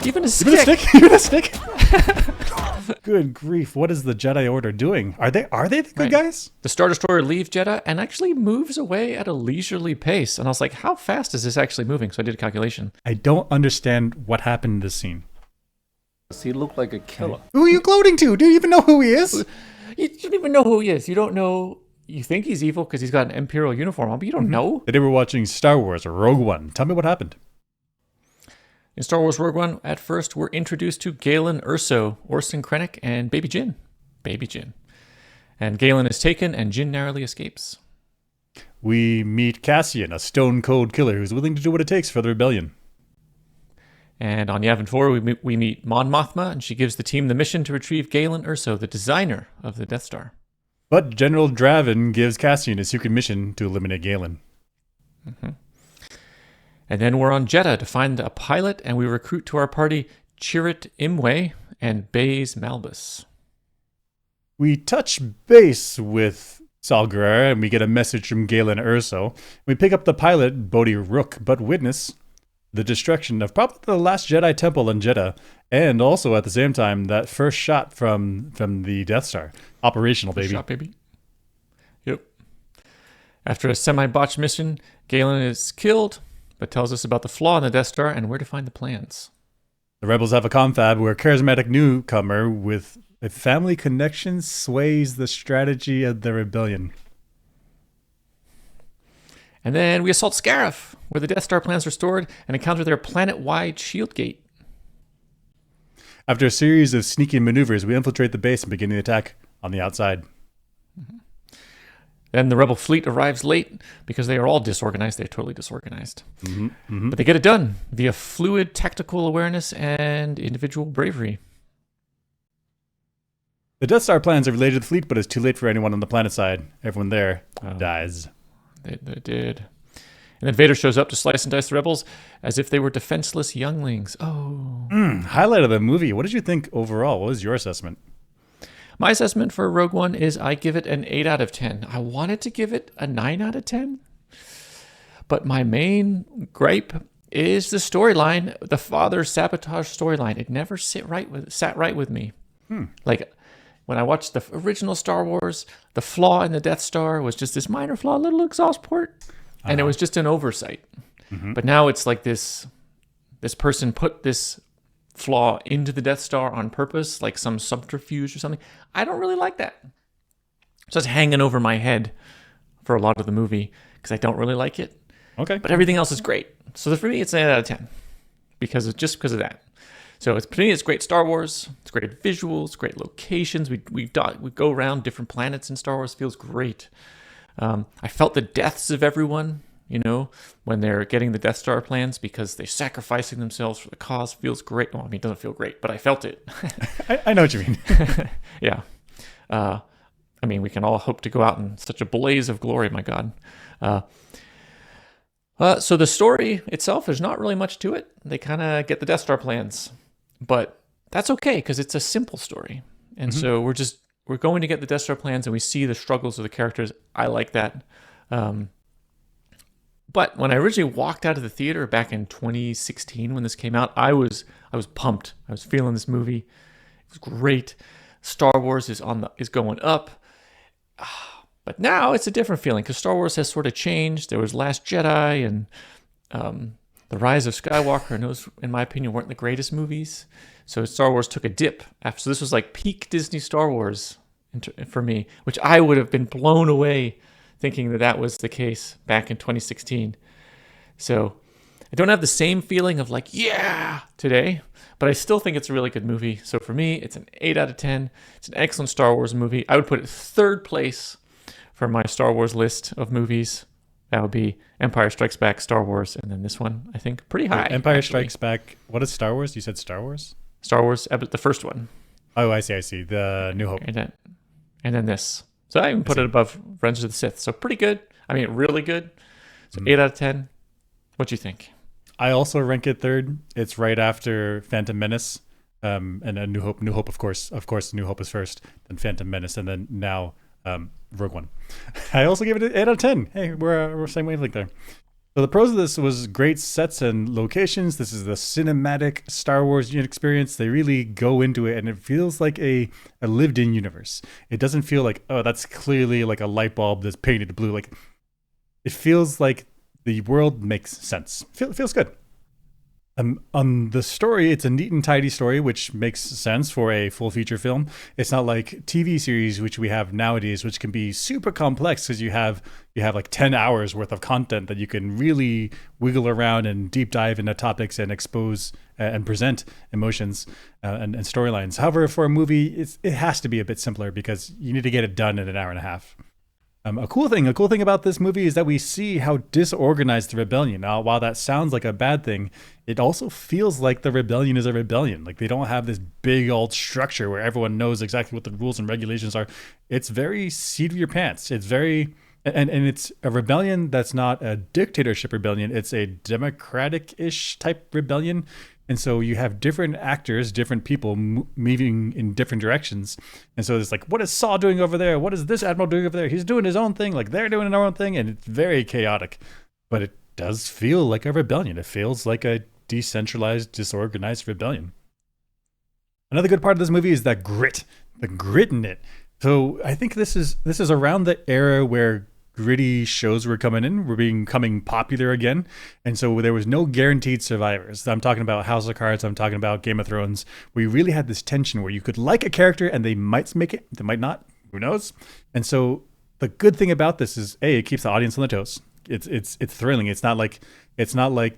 Even a Even a stick. stick? Even a stick? Good grief! What is the Jedi Order doing? Are they the good guys? The Star Destroyer leaves Jeddah and actually moves away at a leisurely pace. And I was like, how fast is this actually moving? So I did a calculation. I don't understand what happened in this scene. Does he look like a killer? Who are you gloating to? Do you even know who he is? You don't even know who he is. You don't know. You think he's evil because he's got an Imperial uniform on, but you don't know. Today we're watching Star Wars Rogue One. Tell me what happened. In Star Wars Rogue One, at first, we're introduced to Galen Erso, Orson Krennic, and Baby Jin. Baby Jin. And Galen is taken, and Jin narrowly escapes. We meet Cassian, a stone-cold killer who's willing to do what it takes for the rebellion. And on Yavin 4, we meet Mon Mothma, and she gives the team the mission to retrieve Galen Erso, the designer of the Death Star. But General Draven gives Cassian a secret mission to eliminate Galen. Mm-hmm. And then we're on Jeddah to find a pilot, and we recruit to our party Chirrut Imwe and Baze Malbus. We touch base with Saul Guerrera, and we get a message from Galen Erso. We pick up the pilot, Bodhi Rook, but witness the destruction of probably the last Jedi temple in Jeddah, and also at the same time, that first shot from the Death Star. Operational, baby. First shot, baby. Yep. After a semi-botched mission, Galen is killed, but tells us about the flaw in the Death Star and where to find the plans. The rebels have a confab where a charismatic newcomer with a family connection sways the strategy of the rebellion. And then we assault Scarif, where the Death Star plans are stored, and encounter their planet-wide shield gate. After a series of sneaky maneuvers, we infiltrate the base and begin the attack on the outside. Mm-hmm. Then the rebel fleet arrives late because they are all disorganized. They're totally disorganized. Mm-hmm, mm-hmm. But they get it done via fluid tactical awareness and individual bravery. The Death Star plans are related to the fleet, but it's too late for anyone on the planet side. Everyone there dies. They did. And then Vader shows up to slice and dice the rebels as if they were defenseless younglings. Oh. Highlight of the movie. What did you think overall? What was your assessment? My assessment for Rogue One is I give it an 8 out of 10. I wanted to give it a 9 out of 10. But my main gripe is the storyline, the father sabotage storyline. It never sat right with me. Like, when I watched the original Star Wars, the flaw in the Death Star was just this minor flaw, little exhaust port. And it was just an oversight. Mm-hmm. But now it's like this person put this flaw into the Death Star on purpose, like some subterfuge or something. I don't really like that. So it's hanging over my head for a lot of the movie because I don't really like it. Okay. But everything else is great. So for me, it's an 8 out of 10 because of that. So for me, it's great Star Wars. It's great visuals, great locations. We go around different planets in Star Wars. It feels great. I felt the deaths of everyone, when they're getting the Death Star plans because they're sacrificing themselves for the cause. Feels great. Well, I mean, it doesn't feel great, but I felt it. I know what you mean. Yeah. I mean, we can all hope to go out in such a blaze of glory, my God. So the story itself, there's not really much to it. They kind of get the Death Star plans, but that's okay because it's a simple story. And so we're going to get the Death Star plans and we see the struggles of the characters. I like that. But when I originally walked out of the theater back in 2016 when this came out, I was pumped. I was feeling this movie. It was great. Star Wars is going up. But now it's a different feeling because Star Wars has sort of changed. There was Last Jedi and The Rise of Skywalker, and those, in my opinion, weren't the greatest movies. So Star Wars took a dip. So this was like peak Disney Star Wars for me, which I would have been blown away thinking that was the case back in 2016. So I don't have the same feeling of like, yeah, today, but I still think it's a really good movie. So for me, it's an 8 out of 10. It's an excellent Star Wars movie. I would put it third place for my Star Wars list of movies. That would be Empire Strikes Back, Star Wars, and then this one, I think, pretty high. Empire Strikes Back. What is Star Wars? You said Star Wars? Star Wars, the first one. Oh, I see. The New Hope. And then this. So I even put it above Revenge of the Sith. So pretty good. I mean, really good. So 8 out of 10. What do you think? I also rank it third. It's right after Phantom Menace, and then New Hope. New Hope, of course. New Hope is first, then Phantom Menace, and then now Rogue One. I also gave it an 8 out of 10. Hey, we're same wavelength there. So the pros of this was great sets and locations. This is the cinematic Star Wars experience. They really go into it, and it feels like a lived-in universe. It doesn't feel like, oh, that's clearly like a light bulb that's painted blue. Like, it feels like the world makes sense. Feels good. On the story, it's a neat and tidy story, which makes sense for a full feature film. It's not like TV series, which we have nowadays, which can be super complex because you have like 10 hours worth of content that you can really wiggle around and deep dive into topics and expose and present emotions and storylines. However, for a movie, it has to be a bit simpler because you need to get it done in an hour and a half. A cool thing about this movie is that we see how disorganized the rebellion. Now, while that sounds like a bad thing, it also feels like the rebellion is a rebellion. Like they don't have this big old structure where everyone knows exactly what the rules and regulations are. It's very seat of your pants. It's very, and it's a rebellion that's not a dictatorship rebellion. It's a democratic-ish type rebellion. And so you have different actors, different people moving in different directions. And so it's like, what is Saw doing over there? What is this admiral doing over there? He's doing his own thing. Like they're doing their own thing. And it's very chaotic. But it does feel like a rebellion. It feels like a decentralized, disorganized rebellion. Another good part of this movie is the grit in it. So I think this is around the era where gritty shows were becoming popular again. And so there was no guaranteed survivors. I'm talking about House of Cards. I'm talking about Game of Thrones. We really had this tension where you could like a character and they might make it, they might not, who knows? And so the good thing about this is it keeps the audience on the toes. It's thrilling. It's not like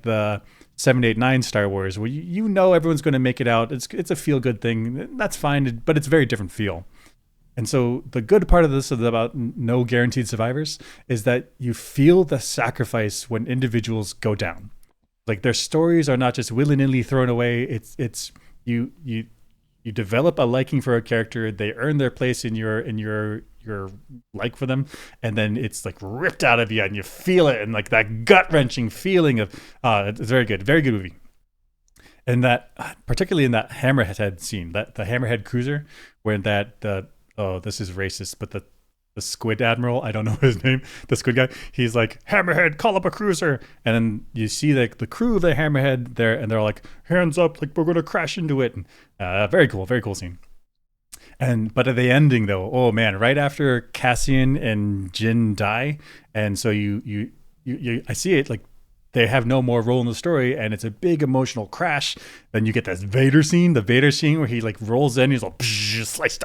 the 7, 8, 9 Star Wars where you know everyone's going to make it out. It's a feel good thing. That's fine, but it's a very different feel. And so the good part of this about no guaranteed survivors is that you feel the sacrifice when individuals go down. Like their stories are not just willy-nilly thrown away. It's you develop a liking for a character. They earn their place in your like for them, and then it's like ripped out of you, and you feel it, and like that gut-wrenching feeling of it's very good movie. And that particularly in that Hammerhead scene, that the Hammerhead cruiser, where this is racist, but the squid admiral, I don't know his name, the squid guy, he's like, Hammerhead, call up a cruiser. And then you see the crew of the Hammerhead there, and they're like, hands up, like we're going to crash into it. And, very cool scene. But at the ending though, oh man, right after Cassian and Jin die, and so you I see it like they have no more role in the story, and it's a big emotional crash. Then you get this Vader scene, where he like rolls in, he's like slice,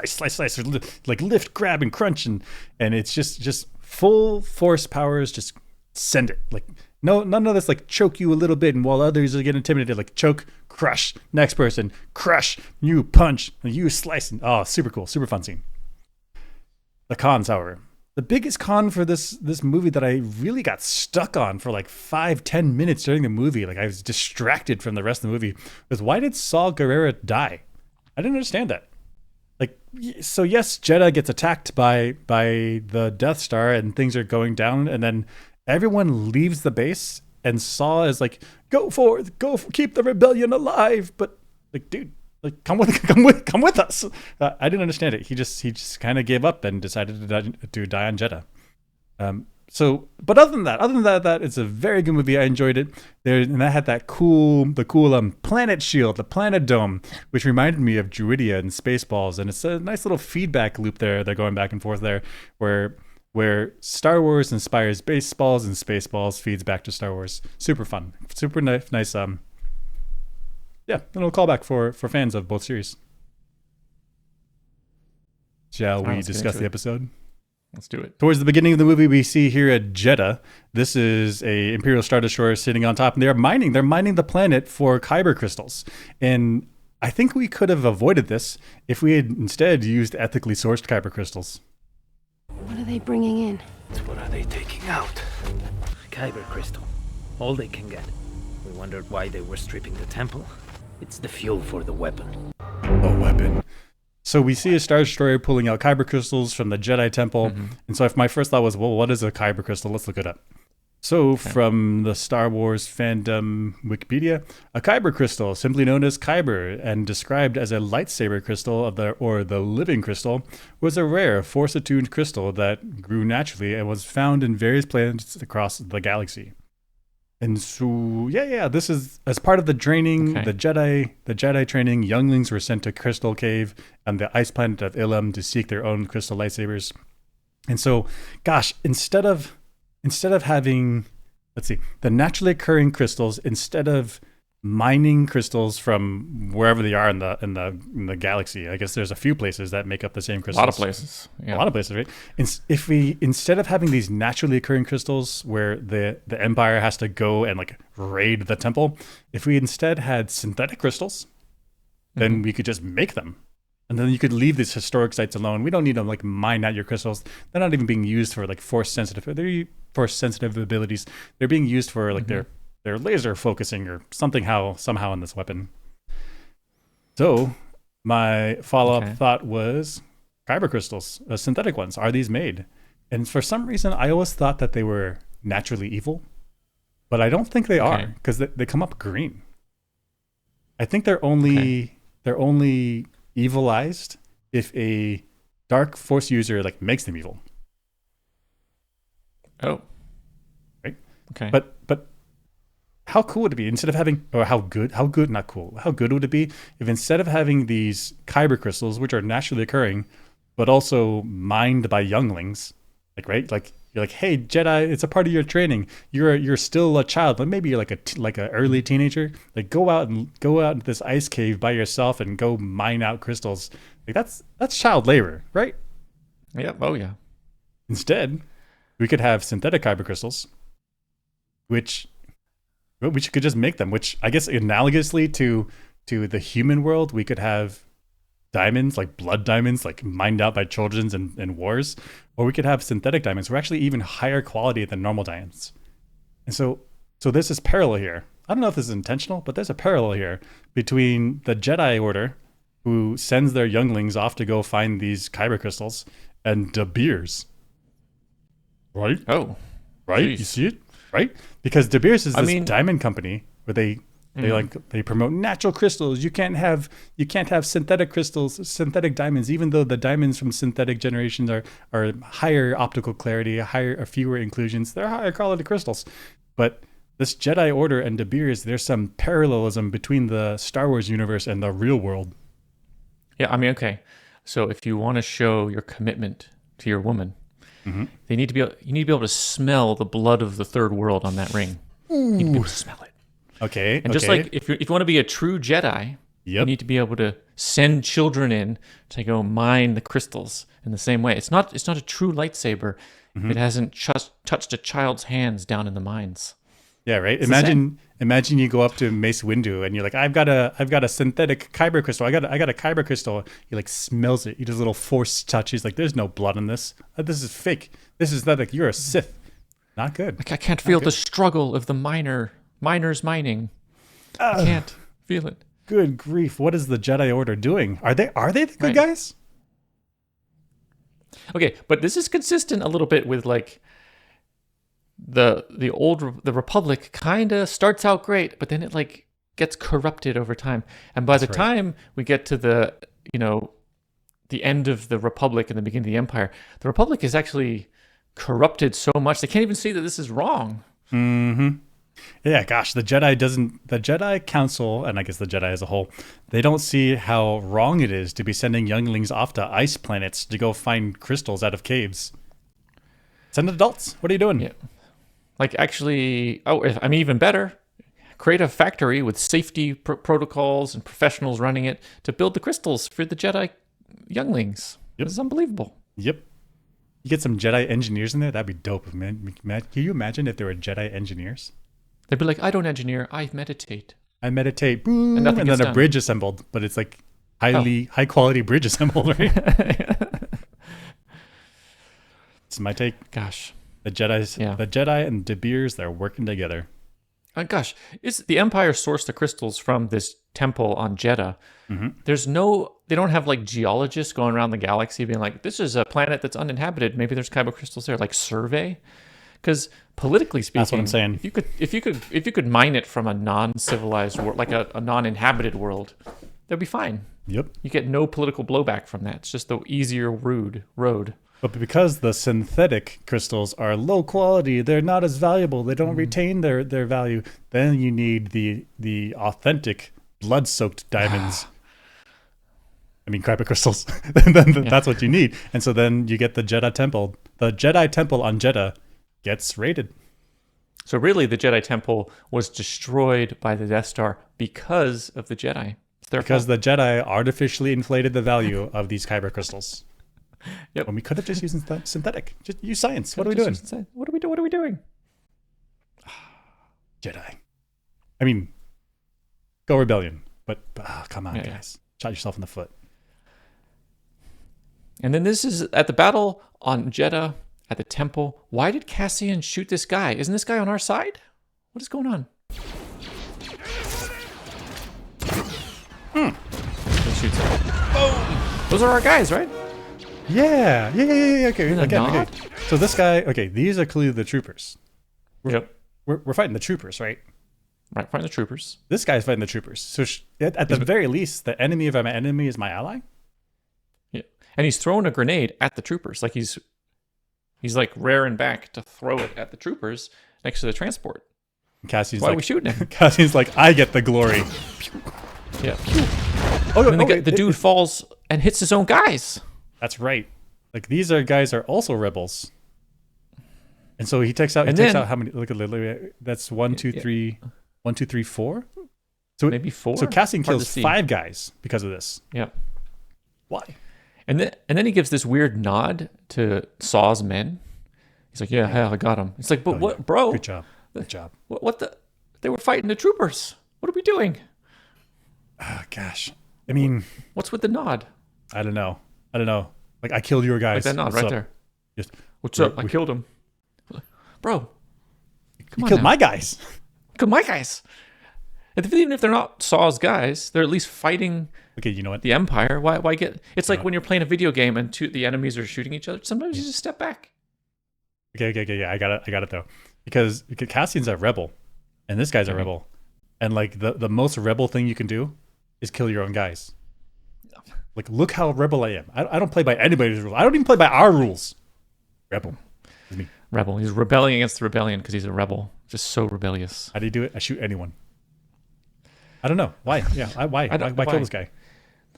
like lift, grab, and crunch, and it's just full force powers, just send it. Like none of this like choke you a little bit, and while others are getting intimidated, like choke, crush, next person, crush, you punch, you slice, and super cool, super fun scene. The cons, however. The biggest con for this movie that I really got stuck on for like 5-10 minutes during the movie, like I was distracted from the rest of the movie, was why did Saw Gerrera die? I didn't understand that. Like, so yes, Jedha gets attacked by the Death Star and things are going down, and then everyone leaves the base, and Saw is like, go forth, keep the rebellion alive. But like, dude, like come with us. I didn't understand it. He just kind of gave up and decided to die on Jedha. But other than that, it's a very good movie. I enjoyed it. And that had the cool planet shield, the planet dome, which reminded me of Druidia and Spaceballs. And it's a nice little feedback loop there. They're going back and forth there, where Star Wars inspires Baseballs and Spaceballs feeds back to Star Wars. Super fun, super nice. Yeah, a little callback for fans of both series. Shall we discuss the episode? Let's do it. Towards the beginning of the movie, we see here at Jedha. This is a Imperial Star Destroyer sitting on top, and they're mining the planet for Kyber crystals. And I think we could have avoided this if we had instead used ethically sourced Kyber crystals. What are they bringing in? What are they taking out? Kyber crystal. All they can get. We wondered why they were stripping the temple. It's the fuel for the weapon. A weapon. So we see a Star Destroyer pulling out Kyber crystals from the Jedi Temple. Mm-hmm. And so if my first thought was, well, what is a Kyber crystal? Let's look it up. So from the Star Wars fandom Wikipedia, a Kyber crystal, simply known as Kyber and described as a lightsaber crystal or the living crystal, was a rare force-attuned crystal that grew naturally and was found in various planets across the galaxy. And so, yeah, this is as part of the training, Okay. the Jedi training. Younglings were sent to Crystal Cave and the ice planet of Ilum to seek their own crystal lightsabers. And so, gosh, instead of having, let's see, the naturally occurring crystals, instead of mining crystals from wherever they are in the galaxy, I guess there's a few places that make up the same A crystals. lot of places. Yeah. A lot of places, right? If we, instead of having these naturally occurring crystals where the Empire has to go and like raid the temple, if we instead had synthetic crystals, then we could just make them. And then you could leave these historic sites alone. We don't need to like mine out your crystals. They're not even being used for like force sensitive abilities. They're being used for like their laser focusing or somehow in this weapon. So my follow-up thought was kyber crystals, synthetic ones. Are these made? And for some reason, I always thought that they were naturally evil, but I don't think they are because they come up green. I think they're only evilized if a dark force user like makes them evil. Oh. Right. Okay. But how cool would it be instead of having, or how good would it be if instead of having these kyber crystals, which are naturally occurring, but also mined by younglings, like, right? Like you're like, hey, Jedi, it's a part of your training. You're still a child, but maybe you're like a early teenager. Like go out into this ice cave by yourself and go mine out crystals. Like that's child labor, right? Yep. Oh yeah. Instead, we could have synthetic kyber crystals, which we could just make them, which I guess analogously to the human world, we could have diamonds, like blood diamonds, like mined out by children's and wars, or we could have synthetic diamonds. We're actually even higher quality than normal diamonds. And so there's this parallel here. I don't know if this is intentional, but there's a parallel here between the Jedi Order, who sends their younglings off to go find these kyber crystals, and De Beers. Right? Oh. Right? Jeez. You see it? Right? Because De Beers is this diamond company where they promote natural crystals. You can't have synthetic crystals, synthetic diamonds, even though the diamonds from synthetic generations are higher optical clarity, fewer inclusions. They're higher quality crystals. But this Jedi Order and De Beers, there's some parallelism between the Star Wars universe and the real world. Yeah, I mean, okay. So if you want to show your commitment to your woman, you need to be able to smell the blood of the third world on that ring. You need to be able to smell it. Okay. And just like if you want to be a true Jedi, you need to be able to send children in to go mine the crystals in the same way. It's not a true lightsaber if it hasn't touched a child's hands down in the mines. Yeah, right. Imagine you go up to Mace Windu and you're like, I've got a synthetic kyber crystal. I got a kyber crystal. He like smells it. He does a little force touch. He's like, there's no blood in this. This is fake. This is not like you're a Sith. Not good. I can't feel the struggle of the miners mining. I can't feel it. Good grief! What is the Jedi Order doing? Are they the good guys? Okay, but this is consistent a little bit with like the Republic kind of starts out great, but then it like gets corrupted over time. And by the time we get to the end of the Republic and the beginning of the Empire, the Republic is actually corrupted so much they can't even see that this is wrong. Yeah, gosh, the Jedi Council, and I guess the Jedi as a whole, they don't see how wrong it is to be sending younglings off to ice planets to go find crystals out of caves. Send adults. What are you doing? Yeah. Like actually, even better, create a factory with safety protocols and professionals running it to build the crystals for the Jedi younglings. This is unbelievable. Yep. You get some Jedi engineers in there, that'd be dope, man. Can you imagine if there were Jedi engineers? They'd be like, I don't engineer, I meditate. Boom, and then a bridge assembled, but it's like high quality bridge assembled, right? It's my take. Gosh. The Jedi and De Beers, they're working together. Gosh, the Empire sourced the crystals from this temple on Jeddah. They don't have like geologists going around the galaxy being like, this is a planet that's uninhabited. Maybe there's kyber crystals there, like survey. Because politically speaking, that's what I'm saying. If you could mine it from a non-civilized world, like a non-inhabited world, that'd be fine. Yep. You get no political blowback from that. It's just the easier road. But because the synthetic crystals are low quality, they're not as valuable. They don't retain their value. Then you need the authentic blood-soaked diamonds. I mean, Kyber crystals. That's what you need. And so then you get the Jedi Temple. The Jedi Temple on Jeddah gets raided. So really, the Jedi Temple was destroyed by the Death Star because of the Jedi. It's their Because fault. the Jedi artificially inflated the value of these Kyber crystals. Yep. When we could have just used synthetic. Just use science. What are we doing? What are we doing? Jedi. I mean, go rebellion. But come on, Yeah, guys. Shot yourself in the foot. And then this is at the battle on Jeddah at the temple. Why did Cassian shoot this guy? Isn't this guy on our side? What is going on? He shoots him. Boom! Those are our guys, right? Yeah. Okay. Isn't that Okay. not? So this guy, okay, these are clearly the troopers. Yep. We're fighting the troopers, right? Right, find the troopers. This guy's fighting the troopers. So at the very least, the enemy of my enemy is my ally. Yeah. And he's throwing a grenade at the troopers. Like he's like rearing back to throw it at the troopers next to the transport. And Cassian's Why are like, we shooting him? Cassian's like, I get the glory. Yeah. Oh, And then the dude falls and hits his own guys. That's right. Like these guys are also rebels. And so he takes out. And He takes then- out how many? Look at that's 1, 2, 3, 1, 2, 3, 4. So Maybe 4. So Cassian Hard to kills see. 5 guys because of this. Yeah. Why? And then he gives this weird nod to Saw's men. He's like, "Yeah, I got him." It's like, but what, bro? Good job. Good job. What the? They were fighting the troopers. What are we doing? Gosh. I mean, What's with the nod? I don't know. Like I killed your guys. Like that nod What's right up? there. Just, What's up? I killed him. Bro, you killed my guys. Killed my guys. Even if they're not Saw's guys, they're at least fighting Okay, you know what? the Empire. Why get? It's like when you're playing a video game and the enemies are shooting each other. Sometimes you just step back. Okay. Yeah, I got it though. Because Cassian's a rebel, and this guy's a rebel, and like the most rebel thing you can do is kill your own guys. Like, look how rebel I am. I don't play by anybody's rules. I don't even play by our rules. Rebel. It's me. Rebel. He's rebelling against the rebellion because he's a rebel. Just so rebellious. How do you do it? I shoot anyone. I don't know. Why? Yeah, why why? kill this guy?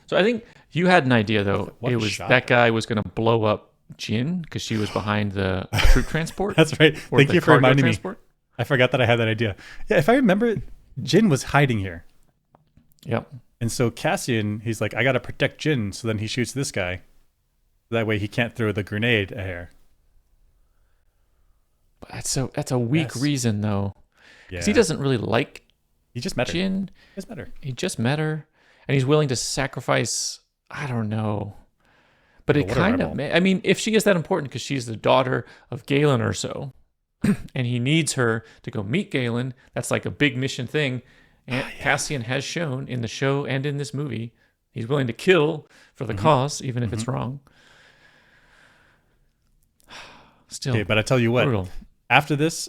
So I think you had an idea though. What It a was shot. that guy was going to blow up Jin because she was behind the troop transport. That's right. or Thank the you for cargo reminding transport. me. I forgot that I had that idea. Yeah, if I remember, Jin was hiding here. Yep. And so Cassian, he's like, I got to protect Jin. So then he shoots this guy. That way he can't throw the grenade at her. But that's a weak Yes. reason though. Yeah. Because he doesn't really like He just met her. Jin. He just met her. He just met her, and he's willing to sacrifice. I don't know, but it what a kind of. rebel. I mean, if she is that important because she's the daughter of Galen or so, and he needs her to go meet Galen, that's like a big mission thing. And Cassian has shown in the show and in this movie, he's willing to kill for the cause, even if it's wrong. Still, Okay, but I tell you what. brutal. After this,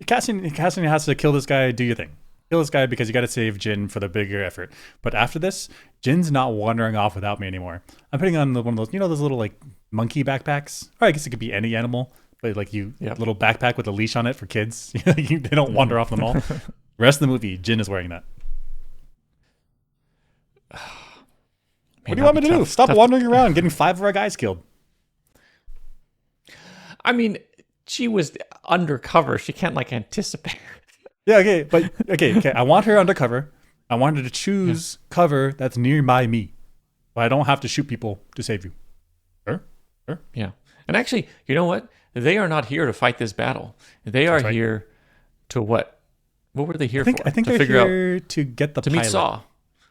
Cassian has to kill this guy. Do your thing. Kill this guy because you got to save Jin for the bigger effort. But after this, Jin's not wandering off without me anymore. I'm putting on one of those, those little like monkey backpacks. Or I guess it could be any animal, but like little backpack with a leash on it for kids. They don't wander off them all. Rest of the movie, Jin is wearing that. What do you want me to do? Stop wandering around, getting 5 of our guys killed. I mean, she was undercover. She can't like anticipate. Yeah, okay, but okay. I want her undercover. I want her to choose cover that's nearby me. But I don't have to shoot people to save you. Sure? Yeah. And actually, you know what? They are not here to fight this battle. They are right. here to what? What were they here I think for? they're To figure out here to get the to pilot. meet Saw.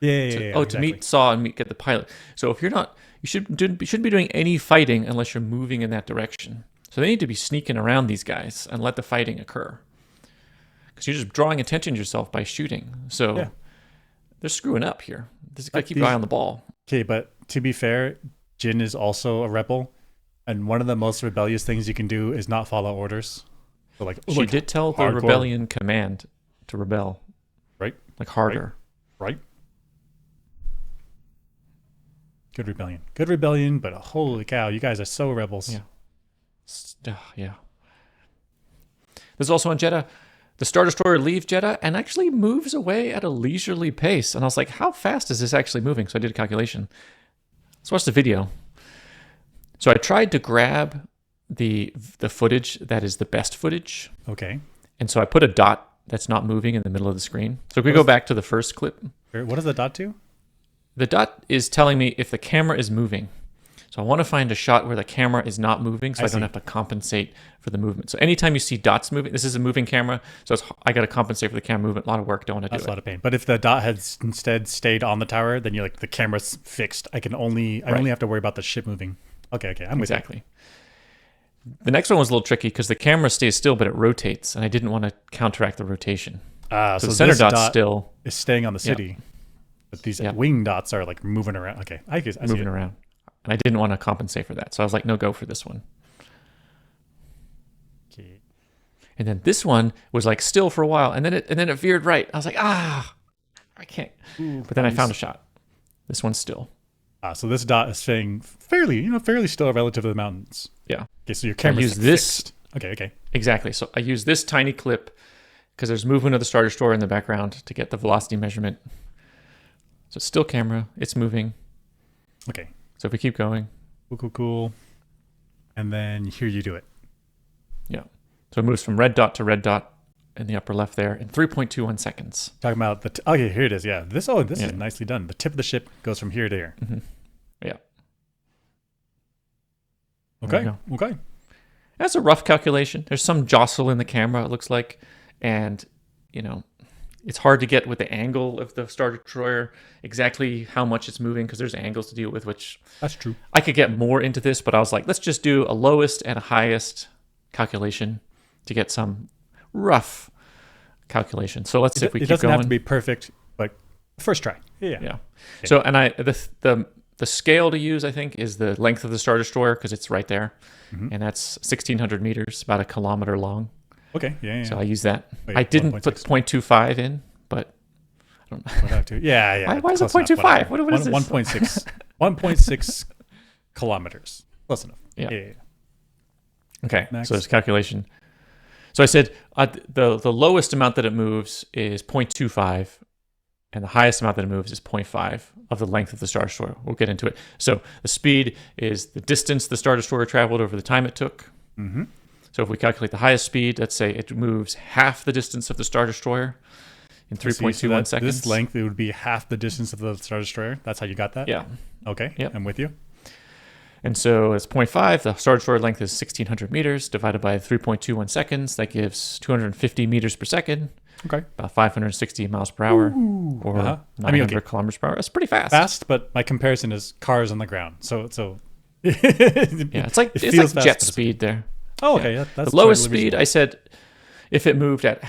Yeah, To exactly. meet Saw and get the pilot. So if you're not, you shouldn't be doing any fighting unless you're moving in that direction. So they need to be sneaking around these guys and let the fighting occur. Because you're just drawing attention to yourself by shooting. So Yeah. they're screwing up here. Just gotta keep your eye on the ball. Okay, but to be fair, Jin is also a rebel, and one of the most rebellious things you can do is not follow orders. So like, She did tell the hardcore. rebellion command to rebel, right, like harder. right. Good rebellion. Good rebellion, but holy cow, you guys are so rebels. Yeah. There's also on Jeddah, the Star Destroyer leaves Jeddah and actually moves away at a leisurely pace. And I was like, how fast is this actually moving? So I did a calculation. Let's watch the video. So I tried to grab the footage that is the best footage. Okay. And so I put a dot that's not moving in the middle of the screen. So if we go back to the first clip. What does the dot do? The dot is telling me if the camera is moving. So I want to find a shot where the camera is not moving so I don't have to compensate for the movement. So anytime you see dots moving, this is a moving camera, so I got to compensate for the camera movement. A lot of work, don't want to do it. That's a lot of pain. But if the dot had instead stayed on the tower, then you're like, the camera's fixed. I only have to worry about the ship moving. Okay, I'm with you. Exactly. The next one was a little tricky because the camera stays still, but it rotates, and I didn't want to counteract the rotation. So the center this dot's dot still is staying on the city, but these wing dots are like moving around. Okay, I see moving around. And I didn't want to compensate for that. So I was like, no, go for this one. Okay. And then this one was like still for a while. And then it veered right. I was like, I can't. But then I found a shot. This one's still. So this dot is staying fairly still relative to the mountains. Yeah. Okay, so your camera's fixed. Okay. Exactly. So I use this tiny clip because there's movement of the Star Destroyer in the background to get the velocity measurement. So it's still camera. It's moving. Okay. So if we keep going. Cool. And then here you do it. Yeah. So it moves from red dot to red dot in the upper left there in 3.21 seconds. Talking about okay, here it is. Yeah. This is nicely done. The tip of the ship goes from here to here. Mm-hmm. Yeah. Okay. That's a rough calculation. There's some jostle in the camera, it looks like. And, it's hard to get with the angle of the Star Destroyer exactly how much it's moving because there's angles to deal with, which that's true. I could get more into this, but I was like, let's just do a lowest and a highest calculation to get some rough calculation. So let's see if we keep going. It doesn't have to be perfect, but first try. Yeah. Okay. So the scale to use, I think, is the length of the Star Destroyer because it's right there, and that's 1,600 meters, about 1 kilometer long. Okay. Yeah. So I use that. Wait, I didn't 1.6. put 0.25 in, but I don't know. Yeah. Why is it 0.25? What is this? 1.6. 1.6 kilometers. Close enough. Yeah. Okay. Max. So there's calculation. So I said the lowest amount that it moves is 0.25, and the highest amount that it moves is 0.5 of the length of the Star Destroyer. We'll get into it. So the speed is the distance the Star Destroyer traveled over the time it took. Mm-hmm. So if we calculate the highest speed, let's say it moves half the distance of the Star Destroyer in 3.21 seconds. This length, it would be half the distance of the Star Destroyer. That's how you got that? Yeah. Okay. Yep. I'm with you. And so it's 0.5. The Star Destroyer length is 1,600 meters divided by 3.21 seconds. That gives 250 meters per second. Okay. About 560 miles per hour or 900 kilometers per hour. That's pretty fast. Fast, but my comparison is cars on the ground. So yeah, it's like jet speed there. Oh, okay. Yeah. That's the lowest totally speed, reasonable. I said, if it moved at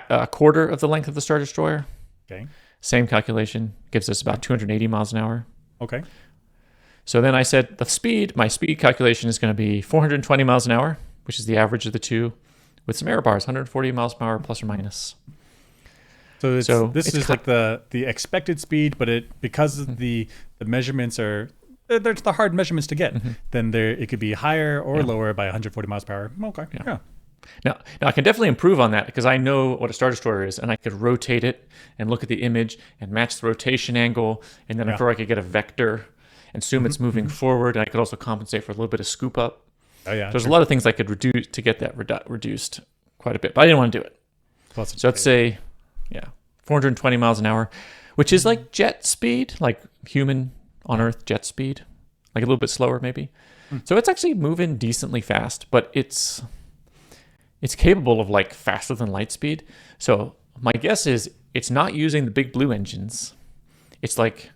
a quarter of the length of the Star Destroyer, okay, same calculation, gives us about 280 miles an hour. Okay. So then I said my speed calculation is going to be 420 miles an hour, which is the average of the two, with some error bars, 140 miles per hour plus or minus. So this is like the expected speed, but because the measurements are there's the hard measurements to get, then it could be higher or lower by 140 miles per hour. Okay. Yeah. Now I can definitely improve on that because I know what a Star Destroyer is, and I could rotate it and look at the image and match the rotation angle, and then I could get a vector and assume it's moving forward, and I could also compensate for a little bit of scoop up. Oh yeah. So there's a lot of things I could reduce to get that reduced quite a bit, but I didn't want to do it. So let's say, 420 miles an hour, which is like jet speed, like human on Earth jet speed, like a little bit slower maybe. So it's actually moving decently fast, but it's capable of like faster than light speed. So my guess is it's not using the big blue engines. It's like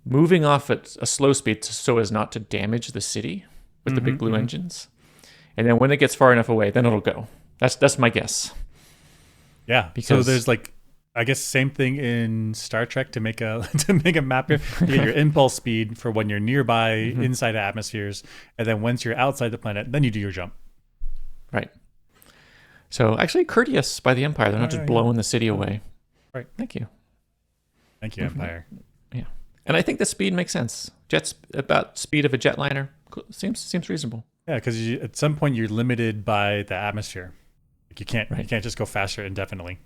moving off at a slow speed so as not to damage the city with the big blue engines. And then when it gets far enough away, then it'll go. That's my guess. Yeah. So there's like, I guess same thing in Star Trek to make a map here. You get your impulse speed for when you're nearby inside the atmospheres, and then once you're outside the planet, then you do your jump. Right. So actually courteous by the Empire. They're not just blowing the city away. Right. Thank you. Thank you, Empire. Yeah. And I think the speed makes sense. Jet's about speed of a jetliner. Seems reasonable. Yeah, because at some point you're limited by the atmosphere. Like you Right. can't just go faster indefinitely.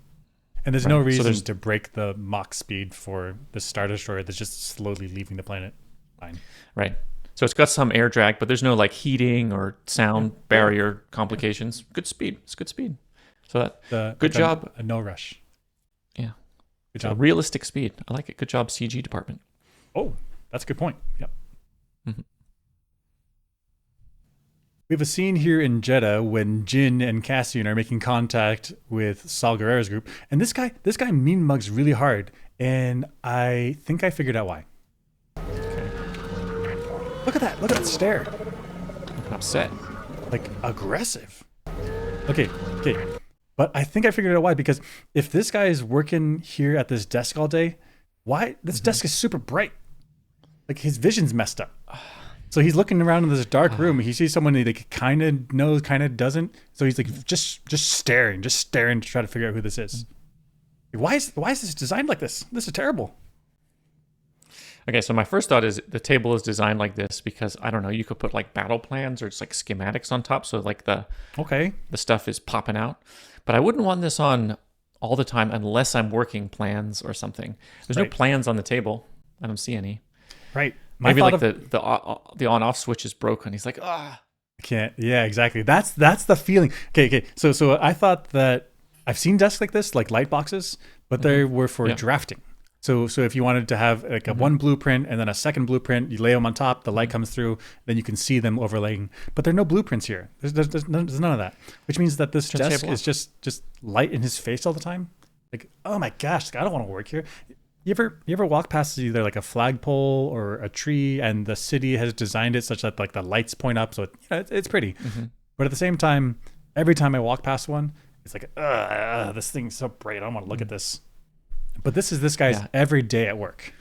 And there's Right. no So reason there's- to break the Mach speed for the Star Destroyer that's just slowly leaving the planet. Fine. Right. So it's got some air drag, but there's no like heating or sound barrier complications. Good speed. It's good speed. So that good job. A no rush. Yeah. Good It's a job. realistic speed. I like it. Good job, CG department. Oh, that's a good point. Yep. Mhm. We have a scene here in Jeddah when Jin and Cassian are making contact with Saul Guerrera's group, and this guy mean mugs really hard, and I think I figured out why. Look at that stare. I'm upset. Like aggressive. Okay. But I think I figured out why, because if this guy is working here at this desk all day, why this desk is super bright. Like his vision's messed up. So he's looking around in this dark room. He sees someone he like kind of knows, kind of doesn't. So he's like just staring to try to figure out who this is. Why is this designed like this? This is terrible. Okay, so my first thought is the table is designed like this because I don't know, you could put like battle plans or just like schematics on top, so like the stuff is popping out. But I wouldn't want this on all the time unless I'm working plans or something. There's no plans on the table. I don't see any. Right. Maybe like the on-off switch is broken. He's like, I can't. Yeah, exactly. That's the feeling. Okay. So I thought that I've seen desks like this, like light boxes, but they were for drafting. So if you wanted to have like a one blueprint and then a second blueprint, you lay them on top, the light comes through, then you can see them overlaying. But there are no blueprints here. There's none of that, which means that this desk is just light in his face all the time. Like, oh my gosh, I don't want to work here. You ever walk past either like a flagpole or a tree, and the city has designed it such that like the lights point up, so it's pretty. But at the same time, every time I walk past one, it's like, this thing's so bright. I don't want to look at this. But this is this guy's every day at work.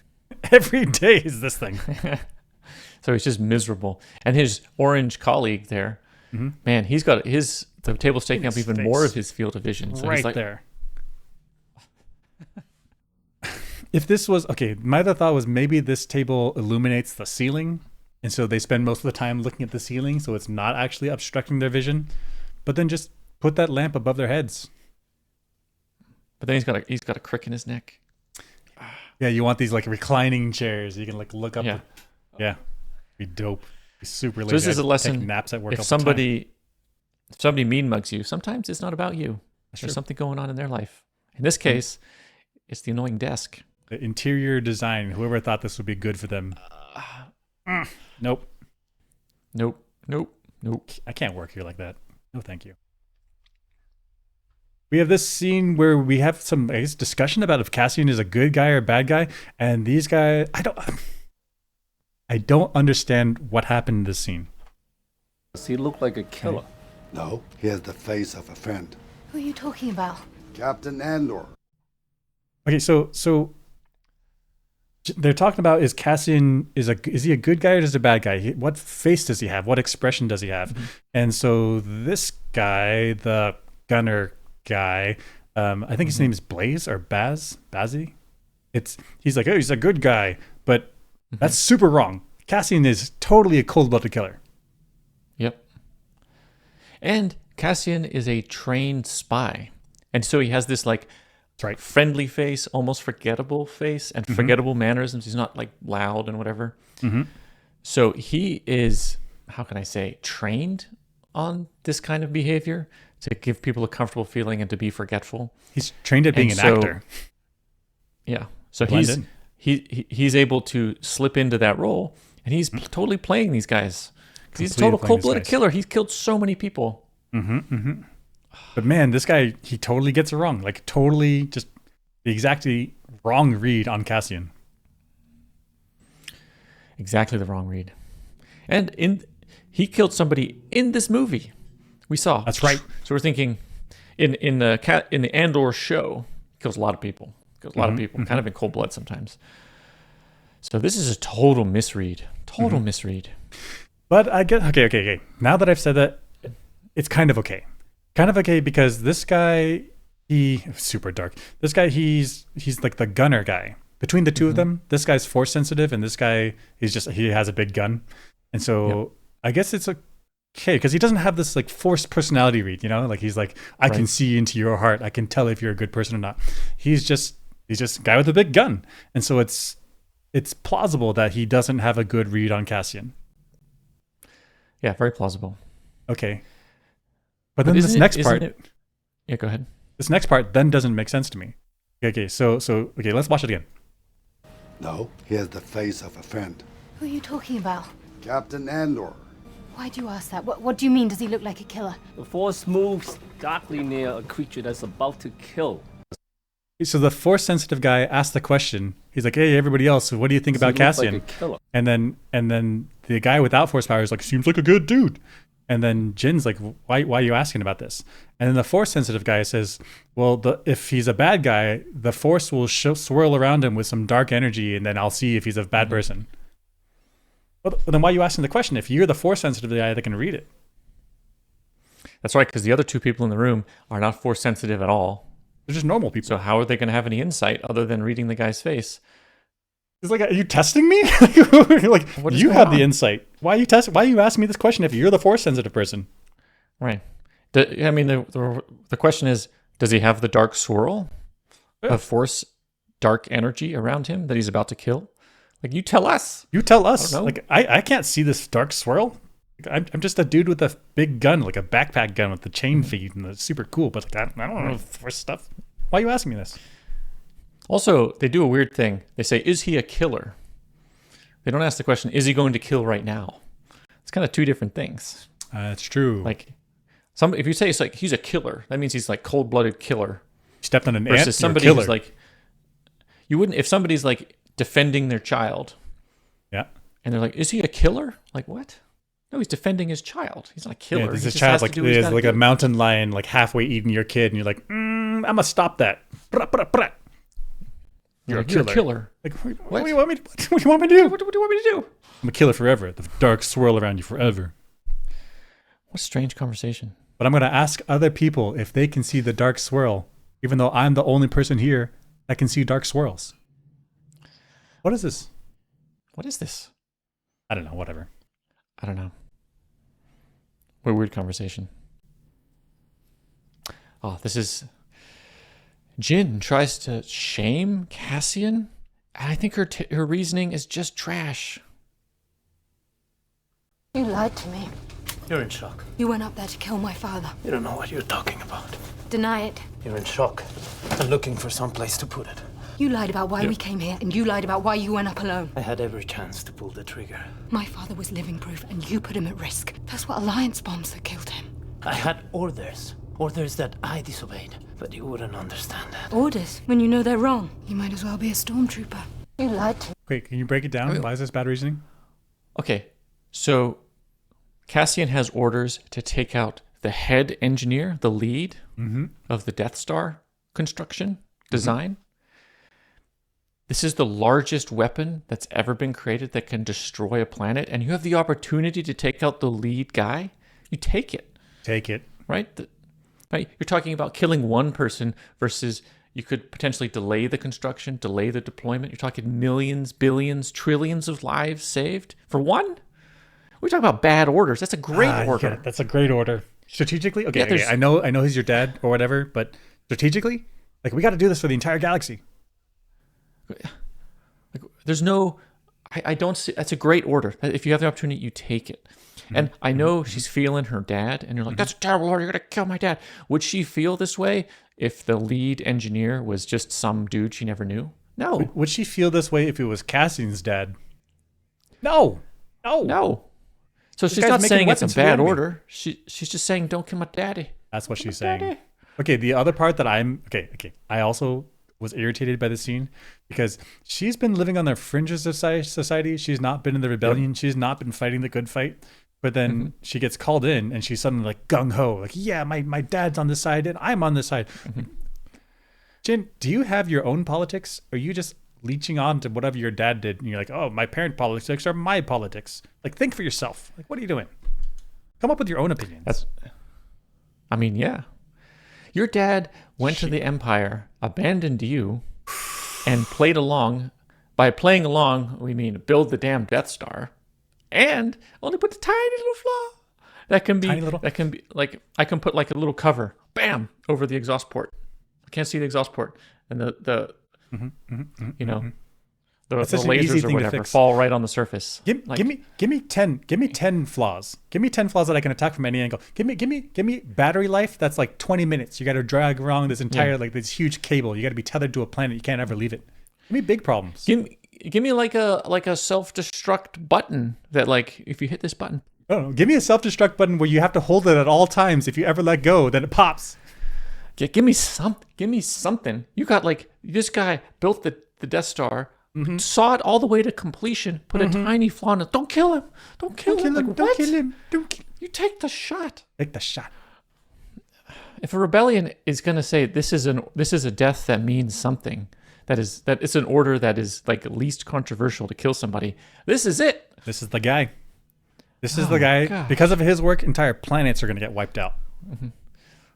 Every day is this thing. So he's just miserable. And his orange colleague there, man, he's got the table's taking up even more of his field of vision. So right he's like, there. If this was my other thought was maybe this table illuminates the ceiling, and so they spend most of the time looking at the ceiling, so it's not actually obstructing their vision. But then just put that lamp above their heads. But then he's got a crick in his neck. Yeah, you want these like reclining chairs. You can like look up. Yeah, be dope. Be super lazy. So this is a lesson. Take naps at work. If somebody mean mugs you, sometimes it's not about you. There's something going on in their life. In this case, it's the annoying desk. The interior design. Whoever thought this would be good for them. Nope. I can't work here like that. No, thank you. We have this scene where we have some discussion about if Cassian is a good guy or a bad guy, and these guys, I don't understand what happened in this scene. Does he look like a killer? No, he has the face of a friend. Who are you talking about? Captain Andor. Okay, so they're talking about is Cassian is he a good guy or is he a bad guy? What face does he have? What expression does he have? And so this guy, the gunner guy, I think his name is Blaze or Bazzy. He's like, oh, he's a good guy, but that's super wrong. Cassian is totally a cold-blooded killer. Yep. And Cassian is a trained spy, and so he has this like friendly face, almost forgettable face, and forgettable mannerisms. He's not like loud and whatever. So he is, how can I say, trained on this kind of behavior to give people a comfortable feeling and to be forgetful. He's trained at being an actor. Yeah. So he's able to slip into that role, and he's totally playing these guys. He's a total cold-blooded killer. He's killed so many people. But man, this guy, he totally gets it wrong. Like totally just the exactly wrong read on Cassian. Exactly the wrong read. And he killed somebody in this movie. We saw. That's right. So we're thinking in the Andor show, he kills a lot of people. Kind of in cold blood sometimes. So this is a total misread. Misread. But I get okay. Now that I've said that, it's kind of okay. Kind of okay because this guy, super dark. This guy, he's like the gunner guy. between the two of them, this guy's force sensitive, and this guy he has a big gun, and so I guess it's okay because he doesn't have this like forced personality read. You know, like he's like, I can see into your heart. I can tell if you're a good person or not. He's just a guy with a big gun, and so it's plausible that he doesn't have a good read on Cassian. Yeah, very plausible. Okay. But then this next part... Yeah, go ahead. This next part then doesn't make sense to me. Okay, so let's watch it again. No, he has the face of a friend. Who are you talking about? Captain Andor. Why'd you ask that? What do you mean? Does he look like a killer? The Force moves darkly near a creature that's about to kill. So the force-sensitive guy asked the question. He's like, "Hey, everybody else, what do you think about Cassian?" Like a killer. And then the guy without force power is like, "Seems like a good dude." And then Jin's like, "Why are you asking about this?" And then the force-sensitive guy says, "Well, if he's a bad guy, the force will swirl around him with some dark energy, and then I'll see if he's a bad person." Well, then why are you asking the question if you're the force-sensitive guy that can read it? That's right, because the other two people in the room are not force sensitive at all. They're just normal people. So how are they going to have any insight other than reading the guy's face? It's like, are you testing me? Like, you have the insight. Why are you asking me this question if you're the force sensitive person? Right. I mean, the question is, does he have the dark swirl of force, dark energy around him that he's about to kill? Like, you tell us. You tell us. I don't know. Like, I can't see this dark swirl. Like, I'm just a dude with a big gun, like a backpack gun with the chain feed, and it's super cool. But like, I don't know force stuff. Why are you asking me this? Also, they do a weird thing. They say, is he a killer? They don't ask the question, is he going to kill right now? It's kind of two different things. That's true. Like, if you say it's like he's a killer, that means he's like cold-blooded killer. Stepped on an ant. Versus somebody who's like, you wouldn't, if somebody's like defending their child. Yeah. And they're like, is he a killer? Like, what? No, he's defending his child. He's not a killer. Yeah, this child like a mountain lion like halfway eating your kid, and you're like, I'm gonna stop that. You're a killer. Like, what do you want me to do? What do you want me to do? I'm a killer forever. The dark swirl around you forever. What a strange conversation. But I'm gonna ask other people if they can see the dark swirl, even though I'm the only person here that can see dark swirls. What is this? What is this? I don't know. Whatever. I don't know. What a weird conversation. Oh, this is... Jin tries to shame Cassian. And I think her reasoning is just trash. You lied to me. You're in shock. You went up there to kill my father. You don't know what you're talking about. Deny it. You're in shock and looking for some place to put it. You lied about why we came here, and you lied about why you went up alone. I had every chance to pull the trigger. My father was living proof, and you put him at risk. That's what Alliance bombs that killed him. I had orders. Orders that I disobeyed. But you wouldn't understand that. Orders? When you know they're wrong. You might as well be a stormtrooper. You lied to me. Wait, can you break it down? Why is this bad reasoning? Okay, so Cassian has orders to take out the head engineer, the lead of the Death Star construction design. This is the largest weapon that's ever been created that can destroy a planet, and you have the opportunity to take out the lead guy. You take it. Take it. Right? Right? You're talking about killing one person versus you could potentially delay the construction, delay the deployment. You're talking millions, billions, trillions of lives saved for one? We're talking about bad orders. That's a great order. Yeah, that's a great order. Strategically? Okay, Yeah, okay. I know he's your dad or whatever, but strategically, like, we got to do this for the entire galaxy. Like, there's no... I don't see... That's a great order. If you have the opportunity, you take it. And I know she's feeling her dad, and you're like, that's a terrible order. You're going to kill my dad. Would she feel this way if the lead engineer was just some dude she never knew? No. Would she feel this way if it was Cassian's dad? No. So This she's guy's not making saying it's a weapons for bad the enemy. order. She's just saying, don't kill my daddy. That's what she's saying. Okay, the other part that I also was irritated by the scene because she's been living on the fringes of society. She's not been in the rebellion. She's not been fighting the good fight. But then she gets called in and she's suddenly like gung-ho. Like, yeah, my dad's on this side and I'm on this side. Jin, do you have your own politics? Or are you just leeching on to whatever your dad did? And you're like, oh, my parent politics are my politics. Like, think for yourself. Like, what are you doing? Come up with your own opinions. Yeah. Your dad went to the Empire, abandoned you, and played along. By playing along, we mean build the damn Death Star, and only put the tiny little flaw that can be like I can put like a little cover, bam, over the exhaust port. I can't see the exhaust port, and the lasers or whatever fall right on the surface. Give me 10 flaws. Give me 10 flaws that I can attack from any angle. Give me battery life that's like 20 minutes. You got to drag around this entire like this huge cable. You got to be tethered to a planet. You can't ever leave it. Give me big problems. Give me like a self-destruct button that like if you hit this button. Oh, give me a self-destruct button where you have to hold it at all times. If you ever let go, then it pops. Give me something. You got like this guy built the Death Star. Saw it all the way to completion. Put a tiny flaw in it. Don't kill him. Don't kill him. Like, don't kill him. You take the shot. Take the shot. If a rebellion is gonna say this is a death that means something, that it's an order that is like least controversial to kill somebody. This is it. This is the guy. This is the guy. Gosh. Because of his work, entire planets are gonna get wiped out.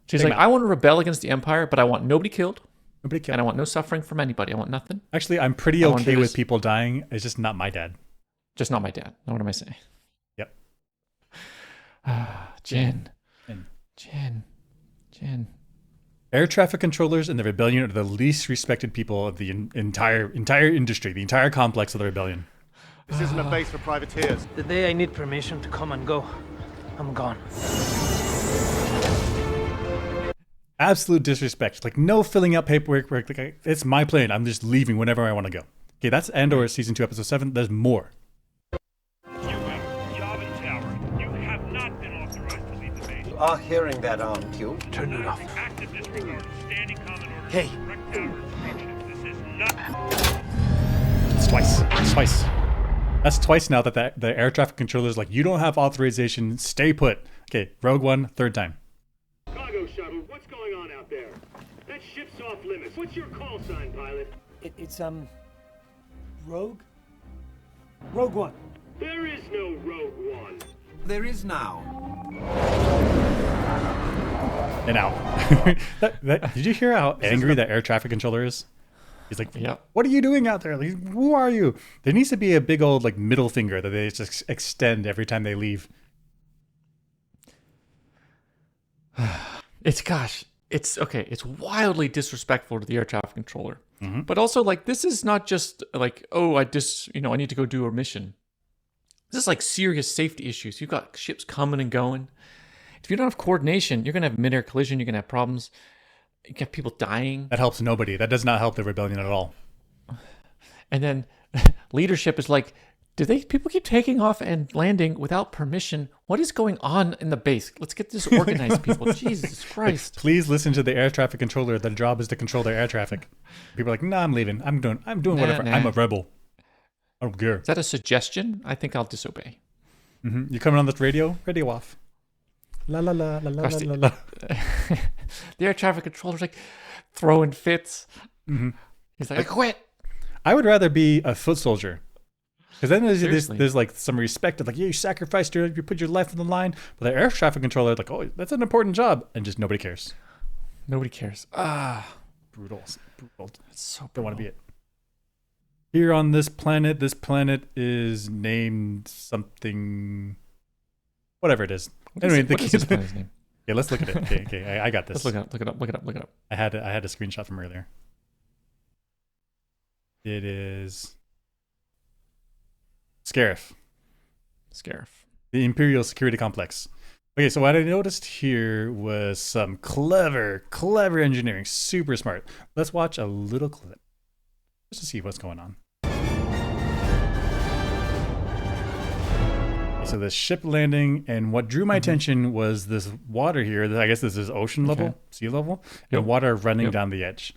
She's like, I want to rebel against the Empire, but I want nobody killed. Nobody killed. And I want no suffering from anybody. I want nothing. Actually, I'm pretty okay with people dying. It's just not my dad. Just not my dad. Now what am I saying? Yep. Jen. Air traffic controllers in the rebellion are the least respected people of the entire industry, the entire complex of the rebellion. This isn't a base for privateers. The day I need permission to come and go, I'm gone. Absolute disrespect. Like no filling out paperwork. Like it's my plane. I'm just leaving whenever I want to go. Okay, that's Andor season 2, episode 7. There's more. You are hearing that, aren't you? Turn it off. Hey. It's twice. That's twice now that the air traffic controller's like, you don't have authorization. Stay put. Okay, Rogue One, third time. Cargo shuttle, what's going on out there? That ship's off limits. What's your call sign, pilot? It's Rogue? Rogue One. There is no Rogue One. There is now. And out. Did you hear how angry that air traffic controller is? He's like, yeah. What are you doing out there? Like, who are you? There needs to be a big old like middle finger that they just extend every time they leave. It's okay. It's wildly disrespectful to the air traffic controller. But also like this is not just like, oh, I need to go do a mission. This is like serious safety issues. You've got ships coming and going. If you don't have coordination, you're gonna have mid-air collision. You're gonna have problems. You get people dying. That helps nobody. That does not help the rebellion at all. And then leadership is like, people keep taking off and landing without permission? What is going on in the base? Let's get this organized, people. Jesus Christ. Like, please listen to the air traffic controller. Their job is to control their air traffic. People are like, nah, I'm leaving. I'm doing whatever. Nah. I'm a rebel. I don't care. Is that a suggestion? I think I'll disobey. You coming on this radio? Radio off. La la la la la la la. The air traffic controller's like throwing fits. He's like, I quit. I would rather be a foot soldier. Because then there's like some respect of like, yeah, you sacrificed you put your life on the line. But the air traffic controller, like, oh, that's an important job. And just nobody cares. Nobody cares. Brutal. It's so brutal. Don't want to be it. Here on this planet is named something, whatever it is. Anyway, what is this planet's name? Yeah, let's look at it. Okay, I got this. Let's look it up. I had a screenshot from earlier. It is Scarif. The Imperial Security Complex. Okay, so what I noticed here was some clever engineering. Super smart. Let's watch a little clip just to see what's going on. So the ship landing, and what drew my attention was this water here. I guess this is ocean level, sea level, and water running down the edge.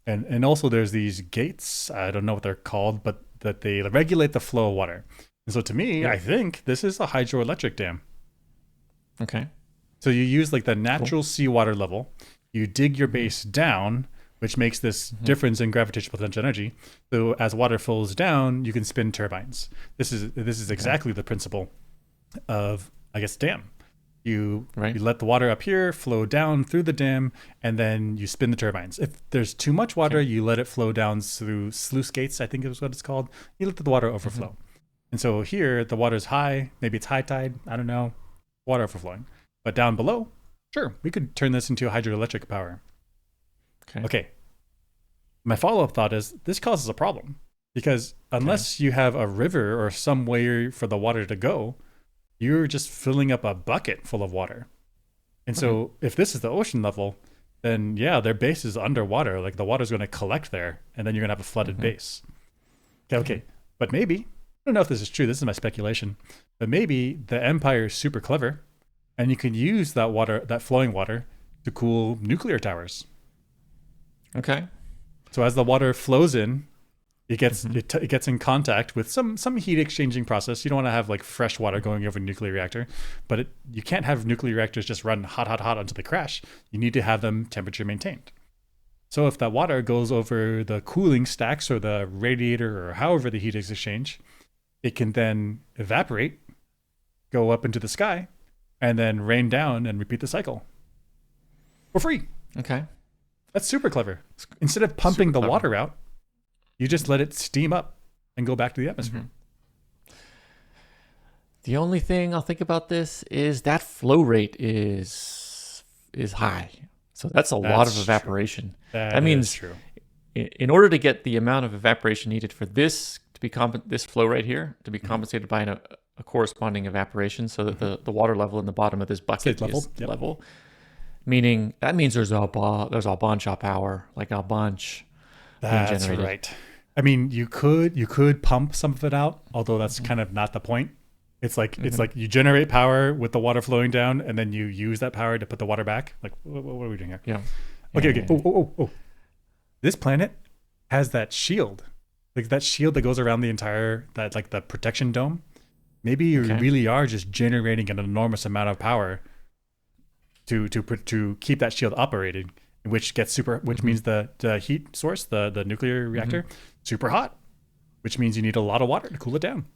And also there's these gates, I don't know what they're called, but that they regulate the flow of water. And so to me, I think this is a hydroelectric dam. Okay. So you use like the natural seawater level, you dig your base down, which makes this difference in gravitational potential energy. So as water flows down, you can spin turbines. This is exactly the principle of, I guess, dam. You Right. you let the water up here flow down through the dam, and then you spin the turbines. If there's too much water, you let it flow down through sluice gates, I think is what it's called. You let the water overflow. And so here, the water's high. Maybe it's high tide. I don't know. Water overflowing. But down below, sure, we could turn this into hydroelectric power. Okay. My follow-up thought is this causes a problem. Because unless you have a river or some way for the water to go, you're just filling up a bucket full of water. And so if this is the ocean level, then yeah, their base is underwater. Like the water's going to collect there, and then you're going to have a flooded base. Okay. But maybe, I don't know if this is true. This is my speculation. But maybe the Empire is super clever, and you can use that water, that flowing water, to cool nuclear towers. Okay. So as the water flows in, it gets it gets in contact with some heat exchanging process. You don't want to have like fresh water going over a nuclear reactor, but you can't have nuclear reactors just run hot until they crash. You need to have them temperature maintained. So if that water goes over the cooling stacks or the radiator or however the heat is exchanged, it can then evaporate, go up into the sky, and then rain down and repeat the cycle for free. Okay. That's super clever. Instead of pumping the water out, you just let it steam up and go back to the atmosphere. The only thing I'll think about this is that flow rate is high. So that's a lot of evaporation. That means true. In order to get the amount of evaporation needed for this to be this flow right here to be compensated by a corresponding evaporation, so that the water level in the bottom of this bucket is level. Meaning that means there's a bunch of power, like a bunch. That's right. I mean, you could pump some of it out, although that's kind of not the point. It's like you generate power with the water flowing down, and then you use that power to put the water back. Like, what are we doing here? Yeah. Okay. Oh. This planet has that shield, like that shield that goes around the entire the protection dome. Maybe you really are just generating an enormous amount of power to keep that shield operating. Which means the heat source, the nuclear reactor, super hot, which means you need a lot of water to cool it down.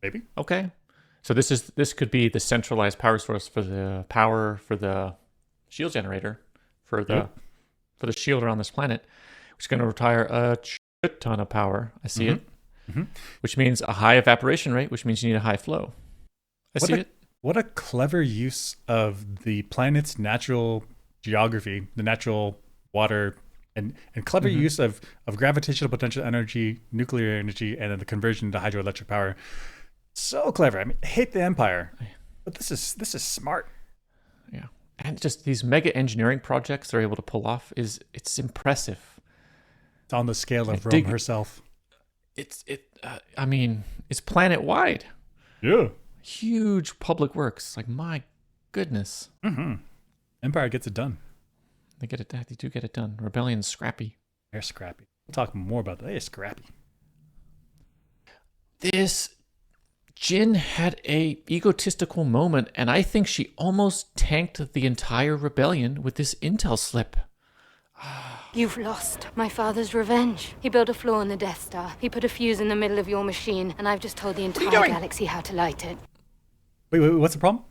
Maybe. Okay. So this could be the centralized power source for the shield generator for the shield around this planet, which is going to retire a shit ton of power. I see it. Which means a high evaporation rate, which means you need a high flow. I see it. What a clever use of the planet's natural geography, the natural water, and clever use of gravitational potential energy, nuclear energy, and then the conversion to hydroelectric power. So clever. I mean, I hate the Empire, but this is smart. Yeah, and just these mega engineering projects they're able to pull off it's impressive. It's on the scale of Rome herself. I mean, it's planet wide. Yeah. Huge public works. Like, my goodness. Empire gets it done. They do get it done. Rebellion's scrappy. They're scrappy. We'll talk more about that. They're scrappy. This Jin had a egotistical moment, and I think she almost tanked the entire rebellion with this intel slip. You've lost my father's revenge. He built a flaw in the Death Star. He put a fuse in the middle of your machine, and I've just told the entire galaxy how to light it. Wait, what's the problem?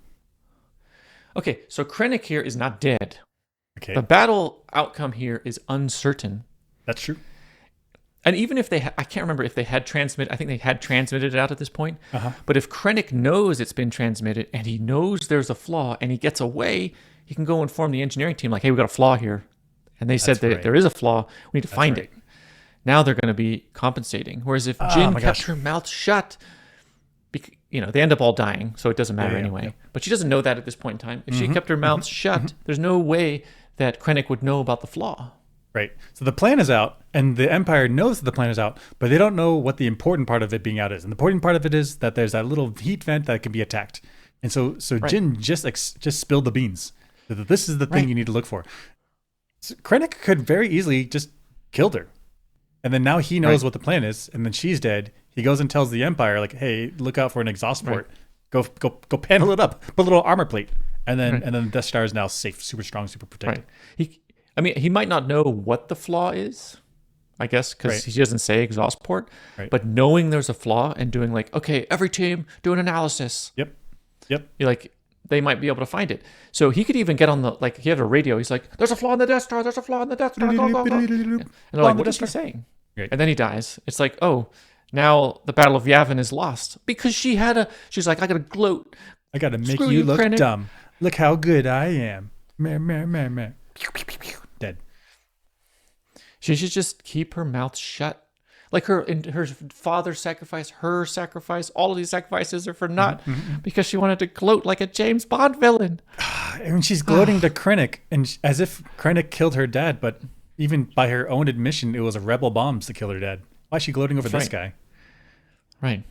Okay, so Krennic here is not dead. Okay. The battle outcome here is uncertain. That's true. And even if I can't remember if they had transmitted, I think they had transmitted it out at this point. But if Krennic knows it's been transmitted and he knows there's a flaw and he gets away, he can go inform the engineering team like, hey, we got a flaw here. And they said that there is a flaw. We need to find it. Now they're going to be compensating. Whereas if Jin kept her mouth shut, they end up all dying, so it doesn't matter anyway. Yeah. But she doesn't know that at this point in time. If she kept her mouth shut, there's no way that Krennic would know about the flaw. Right. So the plan is out, and the Empire knows that the plan is out, but they don't know what the important part of it being out is. And the important part of it is that there's that little heat vent that can be attacked. And so Jin just spilled the beans. This is the thing you need to look for. So Krennic could very easily just killed her. And then now he knows what the plan is, and then she's dead. He goes and tells the Empire, like, hey, look out for an exhaust port. Go panel it up. Put a little armor plate. And then the Death Star is now safe, super strong, super protected. He might not know what the flaw is, I guess, because he doesn't say exhaust port. But knowing there's a flaw and doing like, okay, every team do an analysis. Yep. You're like, they might be able to find it. So he could even get on the, like, he had a radio. He's like, there's a flaw in the Death Star. There's a flaw in the Death Star. Go, go, go. And they're like, what is he saying? Right. And then he dies. It's like, oh, now the Battle of Yavin is lost because she's like, I got to gloat. I got to make Screw you you, look Krennic. dumb. Look how good I am. Meh, meh, meh, meh. Pew, pew, pew, pew. Dead. She should just keep her mouth shut. Like her father's sacrifice, her sacrifice, all of these sacrifices are for naught because she wanted to gloat like a James Bond villain. And she's gloating to Krennic, and as if Krennic killed her dad, but even by her own admission, it was a rebel bombs to kill her dad. Why is she gloating over this guy? Right.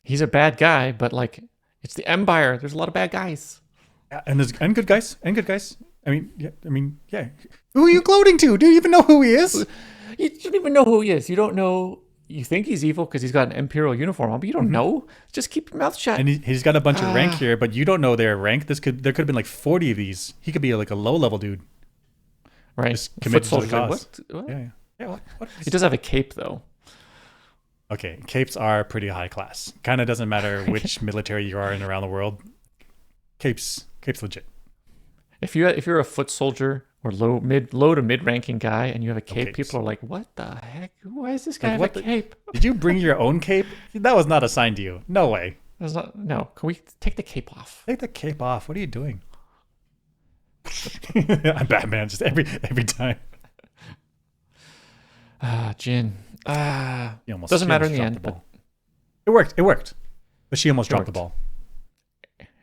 He's a bad guy, but like, it's the Empire. There's a lot of bad guys. Yeah, and good guys. I mean, yeah. Who are you gloating to? Do you even know who he is? You don't even know who he is. You don't know. You think he's evil because he's got an Imperial uniform on, but you don't know. Just keep your mouth shut. And he's got a bunch of rank here, but you don't know their rank. There could have been like 40 of these. He could be like a low-level dude. Right. Just committed to the cause. What? Yeah. What? He does have a cape, though. Okay, capes are pretty high class. Kind of doesn't matter which military you are in around the world. Capes legit. If you're a foot soldier or low to mid ranking guy and you have a cape, people are like, "What the heck? Why is this guy have a cape?" Did you bring your own cape? That was not assigned to you. No way. No. Can we take the cape off? Take the cape off. What are you doing? I'm Batman just every time. Jin. Almost Doesn't matter in the end. But it worked. But she almost dropped the ball.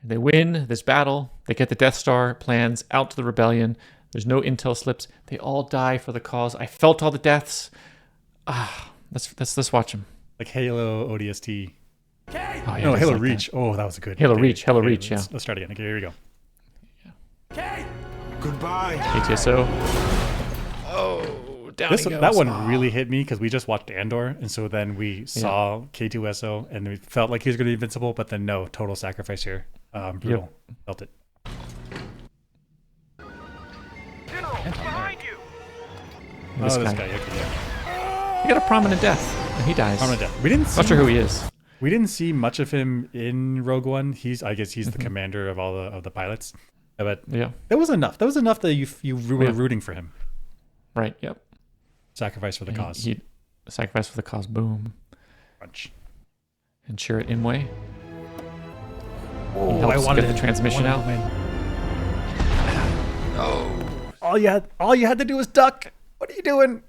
They win this battle. They get the Death Star plans out to the rebellion. There's no intel slips. They all die for the cause. I felt all the deaths. Let's watch them. Like Halo ODST. Oh, yeah, no, Halo like Reach. That. Oh, that was a good. Halo Reach. Yeah. Let's start again. Okay, here we go. Goodbye. KTSO. Oh, down he goes. That one really hit me because we just watched Andor, and so then we saw K2SO, and we felt like he was going to be invincible, but then no, total sacrifice here. Brutal. Yep. Felt it. General, behind you. This guy. Okay, yeah. He got a prominent death, and he dies. Prominent death. We didn't see. Not sure who he is. We didn't see much of him in Rogue One. I guess he's the commander of all of the pilots. But yeah, that was enough. That was enough that you were rooting for him. Right. Yep. Sacrifice for the cause. He sacrifice for the cause. Boom. Crunch. And Chirrut Imwe. Oh, I wanted get the transmission out. No. All you had to do was duck. What are you doing?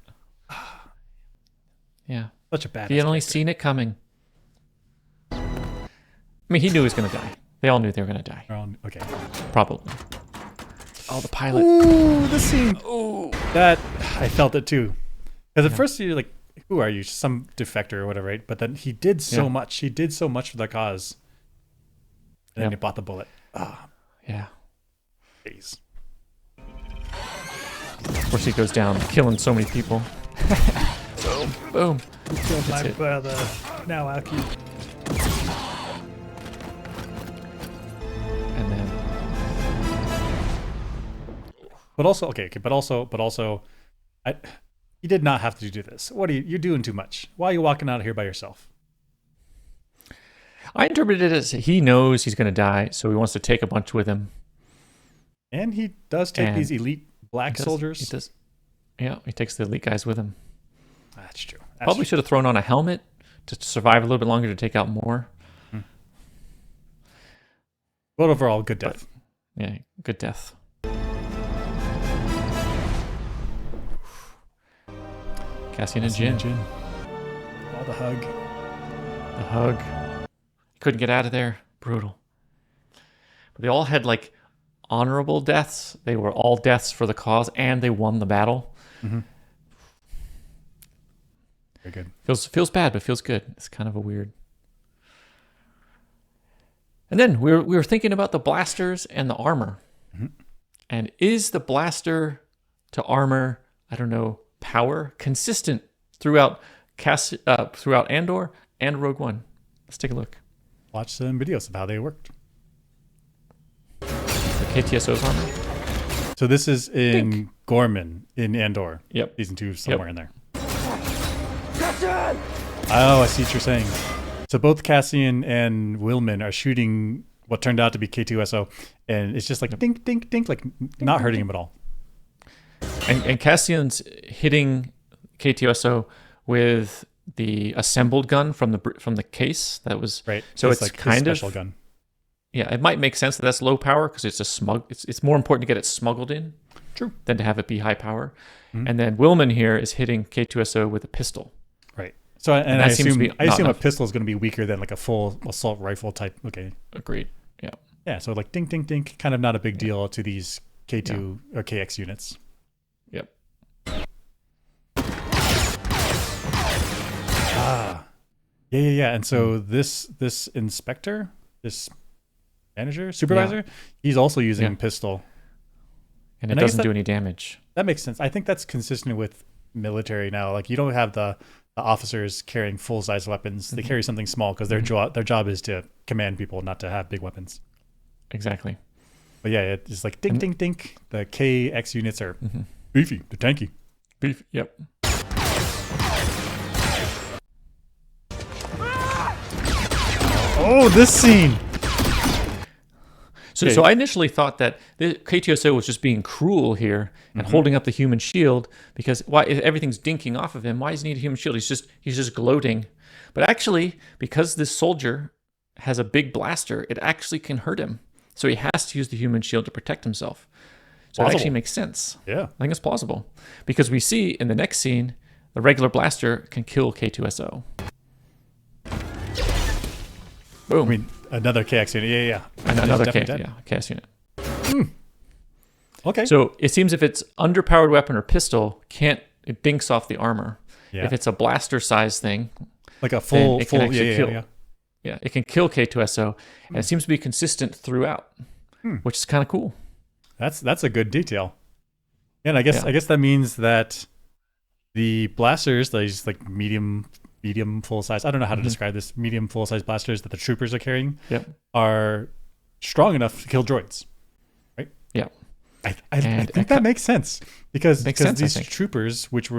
Yeah. Such a bad. He had only seen it coming. I mean, he knew he was going to die. They all knew they were going to die. Okay. Probably. Oh, the pilot. Ooh, the scene. Ooh. That, I felt it too. Because at first you're like, who are you? Some defector or whatever, right? But then he did so much. He did so much for the cause. And then he bought the bullet. Yeah. Jeez. Of course, he goes down, killing so many people. Boom. Boom. Killed my brother. Now I'll keep. And then. But also, you did not have to do this. What are you're doing too much. Why are you walking out of here by yourself? I interpreted it as he knows he's going to die, so he wants to take a bunch with him. And he does take these elite black soldiers. He does. Yeah, he takes the elite guys with him. That's true. Probably should have thrown on a helmet to survive a little bit longer to take out more. But overall, good death. But, yeah, good death. Cassian and Jin. Oh, the hug. The hug. Couldn't get out of there. Brutal. But they all had like honorable deaths. They were all deaths for the cause, and they won the battle. Mm-hmm. Very good. Feels bad, but feels good. It's kind of a weird. And then we were thinking about the blasters and the armor. Mm-hmm. And is the blaster to armor, I don't know, power consistent throughout Andor and Rogue One? Let's take a look. Watch some videos of how they worked. The KTSO's armor. So this is in Gorman in Andor. Yep. Season 2 somewhere in there. Oh, I see what you're saying. So both Cassian and Wilman are shooting what turned out to be K2SO, and it's just like dink, dink, dink, like not hurting him at all. And Cassian's hitting K2SO with the assembled gun from the case that was right. So it's like kind of special gun. Yeah, it might make sense that that's low power because it's it's more important to get it smuggled in, true, than to have it be high power. And then Willman here is hitting K2SO with a pistol. Right. So and I assume a enough. pistol is going to be weaker than like a full assault rifle type. Okay. Agreed. Yeah. Yeah. So like dink, dink, dink, kind of not a big deal to these K2 or KX units. Yep. Yeah. And so this inspector, this manager, supervisor, he's also using a pistol. And it doesn't do any damage. That makes sense. I think that's consistent with military now. Like you don't have the officers carrying full-size weapons. They carry something small because their job is to command people, not to have big weapons. Exactly. But yeah, it's like dink, dink, dink. The KX units are beefy. They're tanky. Beef. Yep. Oh, this scene. So I initially thought that the K2SO was just being cruel here and holding up the human shield because if everything's dinking off of him, why does he need a human shield? He's just gloating. But actually, because this soldier has a big blaster, it actually can hurt him. So he has to use the human shield to protect himself. So it actually makes sense. Yeah. I think it's plausible. Because we see in the next scene, the regular blaster can kill K2SO. Boom. I mean, another KX unit. Yeah. And another KX unit. Okay. So it seems if it's underpowered weapon or pistol, it dinks off the armor. Yeah. If it's a blaster size thing, like a full, it can kill K2SO, and it seems to be consistent throughout, which is kind of cool. That's a good detail. And I guess that means that the blasters, these like medium full size, I don't know how to describe this, medium full size blasters that the troopers are carrying are strong enough to kill droids, right? Yeah. I think that makes sense because these troopers, which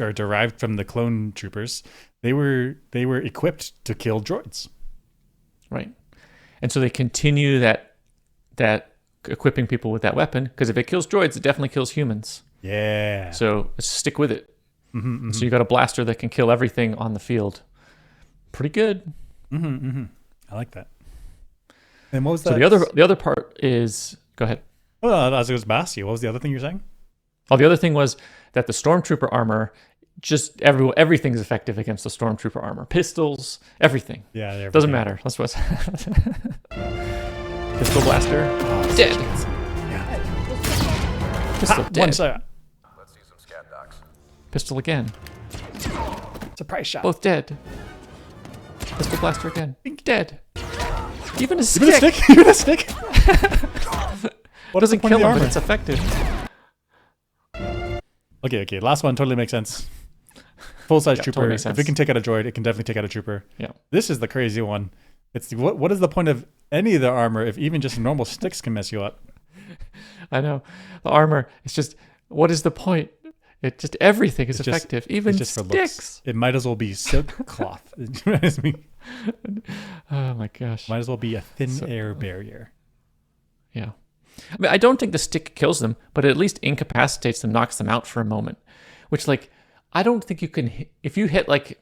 are derived from the clone troopers, they were equipped to kill droids, right? And so they continue that equipping people with that weapon because if it kills droids, it definitely kills humans. Yeah. So let's stick with it. So you got a blaster that can kill everything on the field. Pretty good. I like that. And what was that? So the other part is, go ahead. Well, as it was Bastia, what was the other thing you're saying? Oh, the other thing was that the stormtrooper armor, just everything's effective against the stormtrooper armor. Pistols, everything. Yeah, doesn't matter. That's what's pistol blaster, dead. Yeah. Pistol dead. One shot. Let's see some scat docs. Pistol again. Surprise shot. Both dead. Pistol blaster again. Dead. Even a stick. Even a stick. What doesn't kill him, but it's effective. Okay. Last one totally makes sense. Full-size trooper. Totally makes sense. If it can take out a droid, it can definitely take out a trooper. Yeah. This is the crazy one. It's what is the point of any of the armor if even just normal sticks can mess you up? I know. The armor, it's just, what is the point? It just, everything is effective. Even just sticks. For looks. It might as well be silk cloth. Oh my gosh. Might as well be a thin air barrier. Yeah. I mean, I don't think the stick kills them, but it at least incapacitates them, knocks them out for a moment. Which, like, I don't think you can, if you hit, like,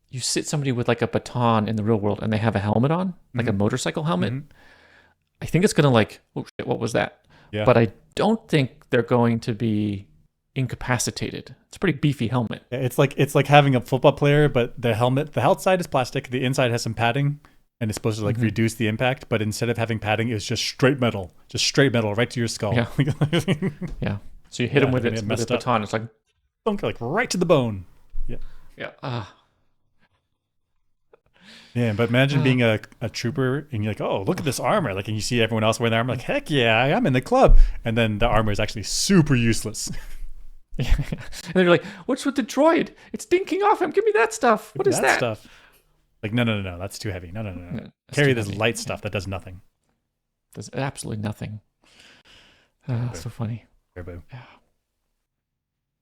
you sit somebody with, like, a baton in the real world and they have a helmet on, like a motorcycle helmet, I think it's going to, like, oh shit, what was that? Yeah. But I don't think they're going to be incapacitated. It's a pretty beefy helmet. It's like having a football player, but the outside is plastic, the inside has some padding, and it's supposed to like reduce the impact, but instead of having padding, it's just straight metal right to your skull. Yeah. Yeah. So you hit him with a baton. It's like right to the bone. Yeah. Yeah. Yeah, but imagine being a trooper and you're like, oh, look at this armor. Like, and you see everyone else wearing the armor, like, heck yeah, I'm in the club. And then the armor is actually super useless. And then you're like, what's with the droid? It's dinking off him. Give me that stuff. What is that? Stuff. Like, no, that's too heavy. No. Carry this light stuff that does nothing. Does absolutely nothing. So funny. Fair boo. Yeah.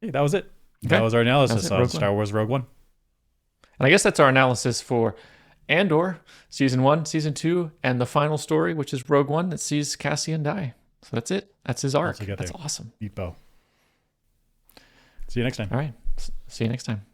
Hey, that was it. Okay. That was our analysis of Star Wars Rogue One. And I guess that's our analysis for and/or season 1, season 2, and the final story, which is Rogue One, that sees Cassian die. So that's it. That's his arc. That's awesome. Beat Bo. See you next time. All right. See you next time.